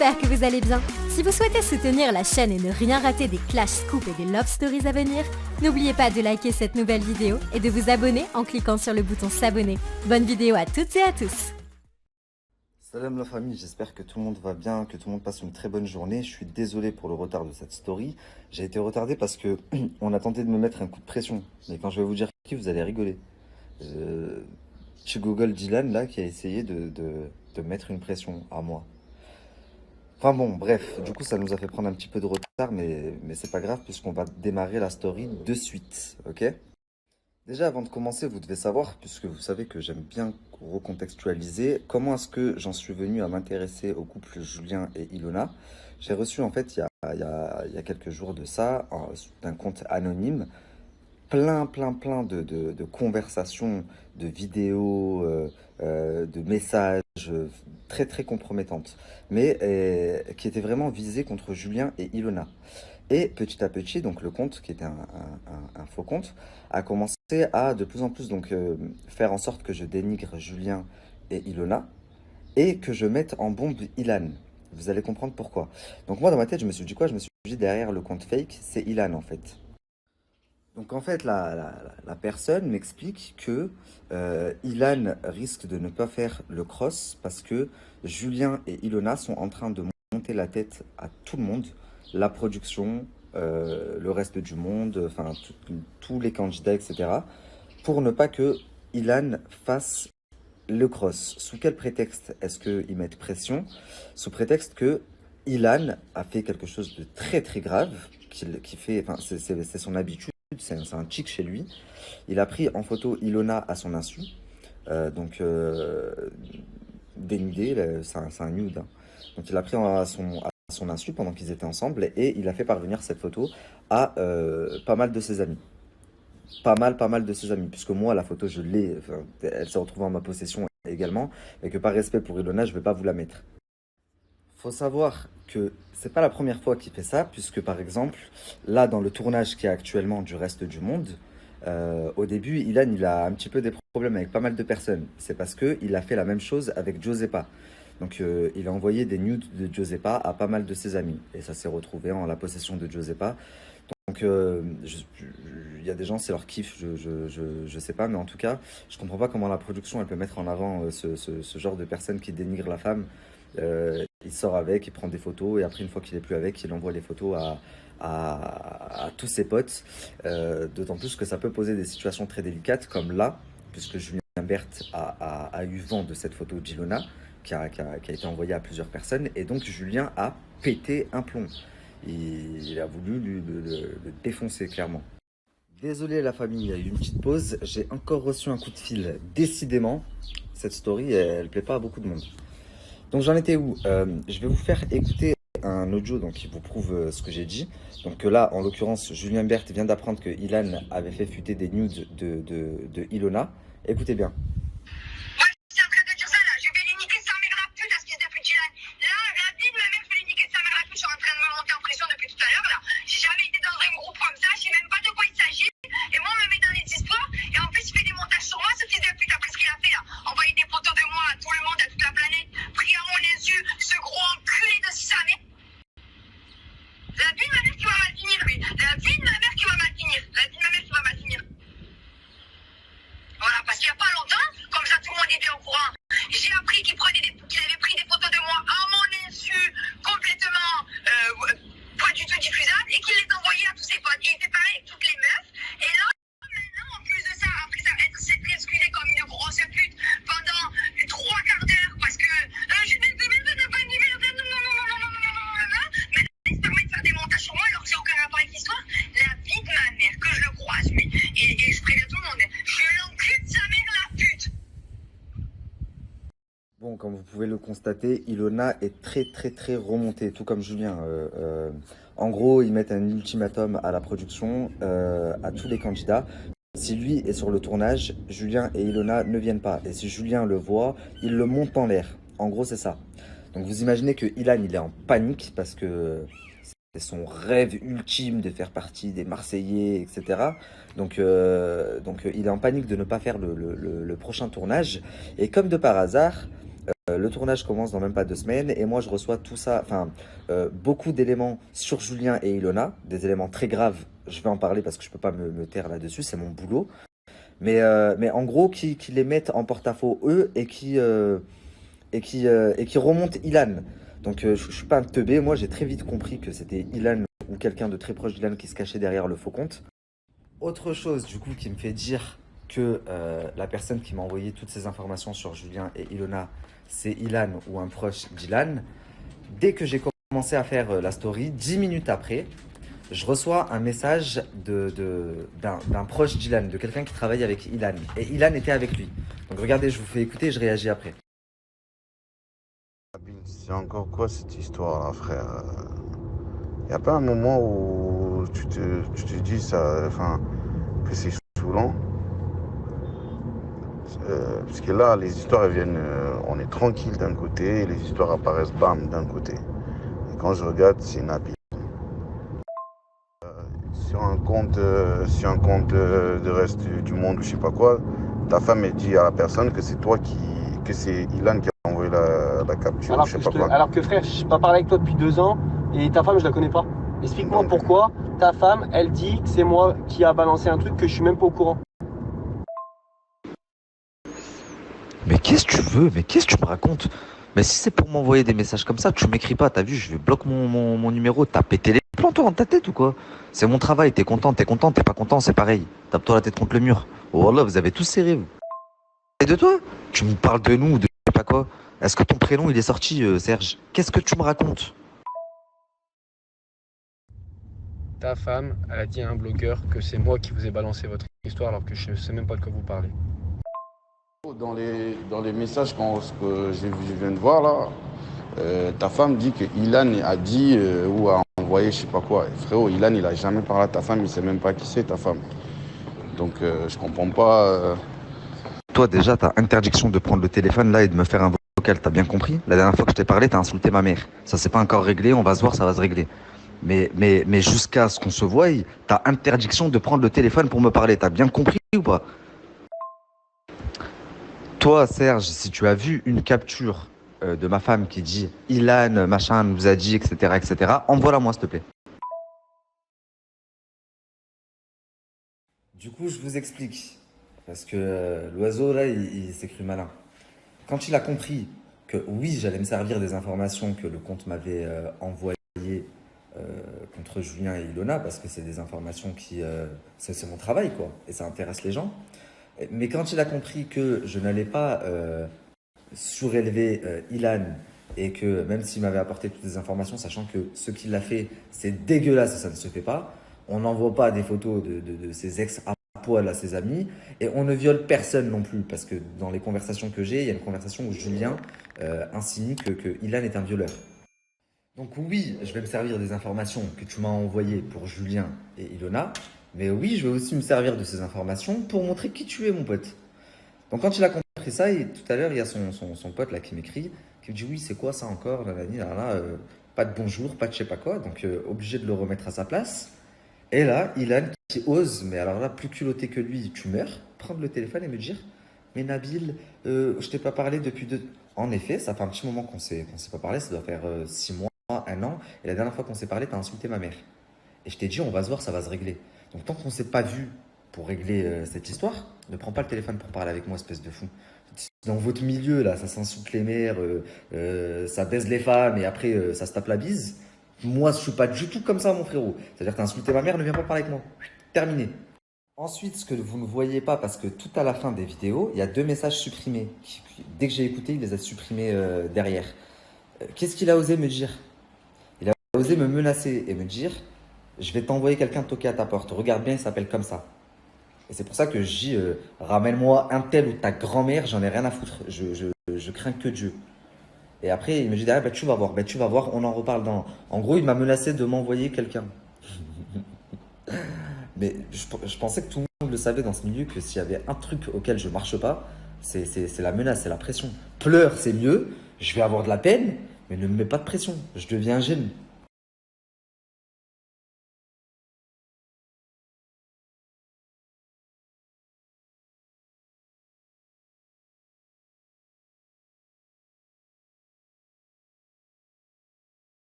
j'espère que vous allez bien. Si vous souhaitez soutenir la chaîne et ne rien rater des Clash Scoop et des Love Stories à venir, n'oubliez pas de liker cette nouvelle vidéo et de vous abonner en cliquant sur le bouton s'abonner. Bonne vidéo à toutes et à tous. Salam la famille, j'espère que tout le monde va bien, que tout le monde passe une très bonne journée. Je suis désolé pour le retard de cette story. J'ai été retardé parce que on a tenté de me mettre un coup de pression. Mais quand je vais vous dire qui, vous allez rigoler. Chez Google Dylan là qui a essayé de mettre une pression à moi. Enfin bon, bref, du coup ça nous a fait prendre un petit peu de retard, mais c'est pas grave puisqu'on va démarrer la story de suite, ok? Déjà, avant de commencer, vous devez savoir, puisque vous savez que j'aime bien recontextualiser, comment est-ce que j'en suis venu à m'intéresser au couple Julien et Ilona. J'ai reçu en fait, il y a quelques jours de ça, d'un compte anonyme, plein de conversations, de vidéos, de messages très compromettantes, mais qui étaient vraiment visées contre Julien et Ilona. Et petit à petit, donc le compte, qui était un faux compte, a commencé à de plus en plus donc, faire en sorte que je dénigre Julien et Ilona et que je mette en bombe Ilan. Vous allez comprendre pourquoi. Donc moi, dans ma tête, je me suis dit quoi? Je me suis dit derrière le compte fake, c'est Ilan en fait. Donc en fait, la personne m'explique que Ilan risque de ne pas faire le cross parce que Julien et Ilona sont en train de monter la tête à tout le monde, la production, le reste du monde, enfin tous les candidats, etc. Pour ne pas que Ilan fasse le cross. Sous quel prétexte est-ce qu'ils mettent pression? Sous prétexte que Ilan a fait quelque chose de très grave, qui fait, enfin c'est son habitude. C'est un chic chez lui. Il a pris en photo Ilona à son insu. Donc, dénudé, c'est un nude, hein. Donc, il a pris à son insu pendant qu'ils étaient ensemble et il a fait parvenir cette photo à pas mal de ses amis. Pas mal de ses amis, puisque moi, la photo, je l'ai, enfin, elle s'est retrouvée en ma possession également, et que par respect pour Ilona, je ne vais pas vous la mettre. Faut savoir que c'est pas la première fois qu'il fait ça, puisque par exemple, là dans le tournage qui est actuellement du reste du monde, au début, Ilan il a un petit peu des problèmes avec pas mal de personnes. C'est parce qu'il a fait la même chose avec Giuseppa. Donc il a envoyé des nudes de Giuseppa à pas mal de ses amis. Et ça s'est retrouvé en la possession de Giuseppa. Donc il y a des gens, c'est leur kiff, je sais pas, mais en tout cas, je comprends pas comment la production elle peut mettre en avant ce genre de personnes qui dénigrent la femme. Il sort avec, il prend des photos et après une fois qu'il est plus avec, il envoie les photos à tous ses potes. D'autant plus que ça peut poser des situations très délicates comme là, puisque Julien Berthe a eu vent de cette photo d'Ilona qui a été envoyée à plusieurs personnes et donc Julien a pété un plomb. Il a voulu le défoncer clairement. Désolé la famille, il y a eu une petite pause. J'ai encore reçu un coup de fil. Décidément, cette story, elle plaît pas à beaucoup de monde. Donc j'en étais où? Je vais vous faire écouter un audio donc, qui vous prouve ce que j'ai dit. Donc là, en l'occurrence, Julien Berthe vient d'apprendre que Ilan avait fait fuiter des nudes de Ilona. Écoutez bien. Bon, comme vous pouvez le constater, Ilona est très remontée, tout comme Julien. En gros, ils mettent un ultimatum à la production, à tous les candidats. Si lui est sur le tournage, Julien et Ilona ne viennent pas. Et si Julien le voit, il le monte en l'air. En gros, c'est ça. Donc vous imaginez que Ilan, il est en panique parce que c'est son rêve ultime de faire partie des Marseillais, etc. Donc il est en panique de ne pas faire le prochain tournage. Et comme de par hasard, Le tournage commence dans même pas 2 semaines et moi je reçois tout ça, enfin beaucoup d'éléments sur Julien et Ilona, des éléments très graves. Je vais en parler parce que je peux pas me taire là-dessus, c'est mon boulot. Mais en gros, qui les mettent en porte-à-faux eux et qui remontent Ilan. Donc je suis pas un teubé, moi j'ai très vite compris que c'était Ilan ou quelqu'un de très proche d'Ilan qui se cachait derrière le faux compte. Autre chose du coup qui me fait dire que la personne qui m'a envoyé toutes ces informations sur Julien et Ilona, c'est Ilan ou un proche d'Ilan. Dès que j'ai commencé à faire la story, 10 minutes après, je reçois un message d'un proche d'Ilan, de quelqu'un qui travaille avec Ilan. Et Ilan était avec lui. Donc regardez, je vous fais écouter et je réagis après. C'est encore quoi cette histoire-là, frère? Y a pas un moment où tu te dis ça, enfin, que c'est saoulant? Parce que là, les histoires elles viennent, on est tranquille d'un côté, et les histoires apparaissent bam d'un côté. Et quand je regarde, c'est Nabil. Sur un compte de reste du monde ou je sais pas quoi, ta femme elle dit à la personne que c'est toi que c'est Ilan qui a envoyé la capture, Alors je sais que, pas quoi. alors que frère, je n'ai pas parlé avec toi depuis 2 ans et ta femme, je la connais pas. Explique-moi Donc, pourquoi ta femme, elle dit que c'est moi qui a balancé un truc que je suis même pas au courant. Mais qu'est-ce que tu veux? Mais qu'est-ce que tu me racontes? Mais si c'est pour m'envoyer des messages comme ça, tu m'écris pas, t'as vu, je vais bloquer mon numéro, t'as pété les plans toi dans ta tête ou quoi? C'est mon travail, t'es content, t'es pas content, c'est pareil. Tape-toi la tête contre le mur. Oh là, vous avez tous serré, vous. Et de toi? Tu me parles de nous, de je sais pas quoi. Est-ce que ton prénom il est sorti, Serge? Qu'est-ce que tu me racontes? Ta femme, elle a dit à un blogueur que c'est moi qui vous ai balancé votre histoire alors que je sais même pas de quoi vous parlez. dans les messages que je viens de voir là, ta femme dit que Ilan a dit ou a envoyé je sais pas quoi. Et frérot, Ilan il a jamais parlé à ta femme, il sait même pas qui c'est ta femme. Donc je comprends pas. Toi déjà, t'as interdiction de prendre le téléphone là et de me faire un vocal, t'as bien compris? La dernière fois que je t'ai parlé, t'as insulté ma mère. Ça c'est pas encore réglé, on va se voir, ça va se régler. Mais jusqu'à ce qu'on se voie, t'as interdiction de prendre le téléphone pour me parler. T'as bien compris ou pas? Toi, Serge, si tu as vu une capture de ma femme qui dit Ilan, machin, nous a dit, etc., envoie-la moi, s'il te plaît. Du coup, je vous explique. Parce que l'oiseau, là, il s'est cru malin. Quand il a compris que oui, j'allais me servir des informations que le compte m'avait envoyées contre Julien et Ilona, parce que c'est des informations qui... c'est mon travail, quoi. Et ça intéresse les gens. Mais quand il a compris que je n'allais pas surélever Ilan et que même s'il m'avait apporté toutes les informations, sachant que ce qu'il a fait, c'est dégueulasse et ça ne se fait pas, on n'envoie pas des photos de ses ex à poil à ses amis et on ne viole personne non plus parce que dans les conversations que j'ai, il y a une conversation où Julien insinue que Ilan est un violeur. Donc oui, je vais me servir des informations que tu m'as envoyées pour Julien et Ilona, mais oui, je vais aussi me servir de ces informations pour montrer qui tu es, mon pote. Donc quand il a compris ça, et tout à l'heure, il y a son pote là qui m'écrit, qui me dit oui, c'est quoi ça encore, nanani, nanana, pas de bonjour, pas de je sais pas quoi, donc obligé de le remettre à sa place. Et là, Ilan qui ose, mais alors là, plus culotté que lui, tu meurs, prendre le téléphone et me dire, mais Nabil, je t'ai pas parlé depuis deux... En effet, ça fait un petit moment qu'on s'est pas parlé, ça doit faire 6 mois, un an, et la dernière fois qu'on s'est parlé, t'as insulté ma mère. Et je t'ai dit, on va se voir, ça va se régler. Donc tant qu'on s'est pas vu pour régler cette histoire, ne prends pas le téléphone pour parler avec moi, espèce de fou. Dans votre milieu, là, ça s'insulte les mères, ça baise les femmes et après ça se tape la bise. Moi, je suis pas du tout comme ça, mon frérot. C'est-à-dire que t'as insulté ma mère, ne viens pas parler avec moi. Terminé. Ensuite, ce que vous ne voyez pas, parce que tout à la fin des vidéos, il y a 2 messages supprimés. Dès que j'ai écouté, il les a supprimés derrière. Qu'est-ce qu'il a osé me dire? Il a osé me menacer et me dire, je vais t'envoyer quelqu'un toquer à ta porte. Regarde bien, il s'appelle comme ça. Et c'est pour ça que je dis, ramène-moi un tel ou ta grand-mère, j'en ai rien à foutre. Je crains que Dieu. Et après, il me dit derrière, bah, tu vas voir, on en reparle dans... En gros, il m'a menacé de m'envoyer quelqu'un. Mais je pensais que tout le monde le savait dans ce milieu, que s'il y avait un truc auquel je marche pas, c'est la menace, c'est la pression. Pleure, c'est mieux, je vais avoir de la peine, mais ne me mets pas de pression, je deviens un gêne.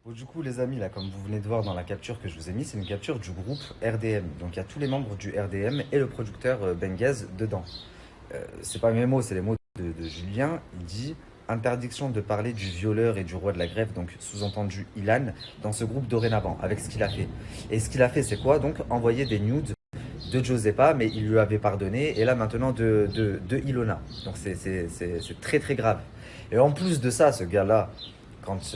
Bon, du coup, les amis, là, comme vous venez de voir dans la capture que je vous ai mis, c'est une capture du groupe RDM. Donc, il y a tous les membres du RDM et le producteur Bengaz dedans. C'est pas mes mots, c'est les mots de Julien. Il dit interdiction de parler du violeur et du roi de la grève, donc sous-entendu Ilan, dans ce groupe dorénavant, avec ce qu'il a fait. Et ce qu'il a fait, c'est quoi? Donc, envoyer des nudes de Josepa, mais il lui avait pardonné, et là maintenant de Ilona. Donc c'est très très grave. Et en plus de ça, ce gars-là, quand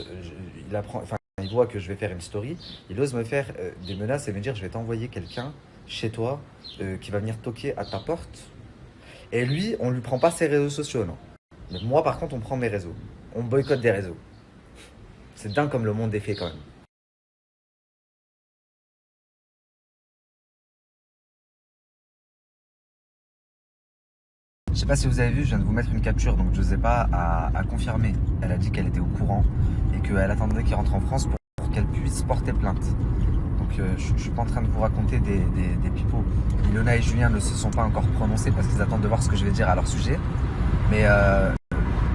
il apprend, enfin, il voit que je vais faire une story, il ose me faire des menaces et me dire je vais t'envoyer quelqu'un chez toi qui va venir toquer à ta porte. Et lui, on lui prend pas ses réseaux sociaux, non. Mais moi, par contre, on prend mes réseaux. On boycotte des réseaux. C'est dingue comme le monde est fait quand même. Je sais pas si vous avez vu, je viens de vous mettre une capture, donc Josepa a confirmé. Elle a dit qu'elle était au courant et qu'elle attendait qu'il rentre en France pour qu'elle puisse porter plainte. Donc je suis pas en train de vous raconter des pipeaux. Ilona et Julien ne se sont pas encore prononcés parce qu'ils attendent de voir ce que je vais dire à leur sujet. Mais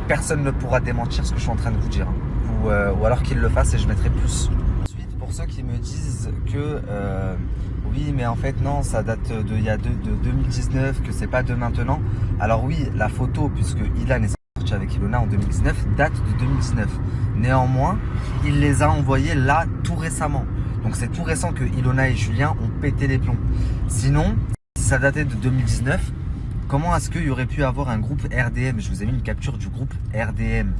personne ne pourra démentir ce que je suis en train de vous dire. Ou alors qu'ils le fassent et je mettrai plus. Ensuite, pour ceux qui me disent que oui, mais en fait non, ça date de 2019, que c'est pas de maintenant. Alors oui, la photo, puisque Ilan est sorti avec Ilona en 2019, date de 2019. Néanmoins, il les a envoyés là tout récemment. Donc c'est tout récent que Ilona et Julien ont pété les plombs. Sinon, si ça datait de 2019, comment est-ce qu'il y aurait pu avoir un groupe RDM? Je vous ai mis une capture du groupe RDM.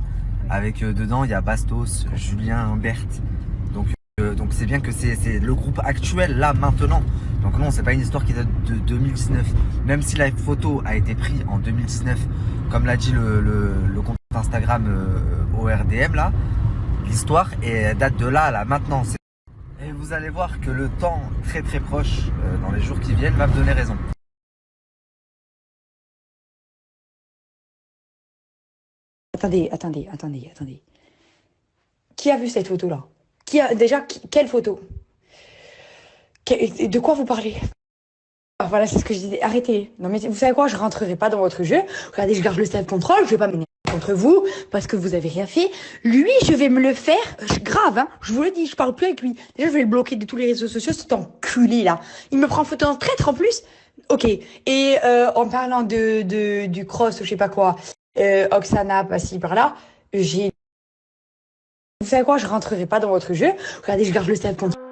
Avec dedans, il y a Bastos, Julien, Berthe. Donc c'est bien que c'est le groupe actuel, là, maintenant. Donc non, c'est pas une histoire qui date de 2019. Même si la photo a été prise en 2019, comme l'a dit le compte Instagram ORDM, là, l'histoire date de là, là, maintenant. Et vous allez voir que le temps très très proche, dans les jours qui viennent, va me donner raison. Attendez. Qui a vu cette photo-là? Quelle photo? De quoi vous parlez? Ah, voilà, c'est ce que je disais. Arrêtez. Non, mais vous savez quoi? Je rentrerai pas dans votre jeu. Regardez, je garde le self-control. Je vais pas m'énerver contre vous parce que vous avez rien fait. Lui, je vais me le faire grave, hein. Je vous le dis, je parle plus avec lui. Déjà, je vais le bloquer de tous les réseaux sociaux, cet enculé là. Il me prend en photo en traître en plus. Ok. Et en parlant du cross ou je sais pas quoi, Oksana, par-ci, par-là, j'ai... Vous savez quoi? Je rentrerai pas dans votre jeu. Regardez, je garde le self-control.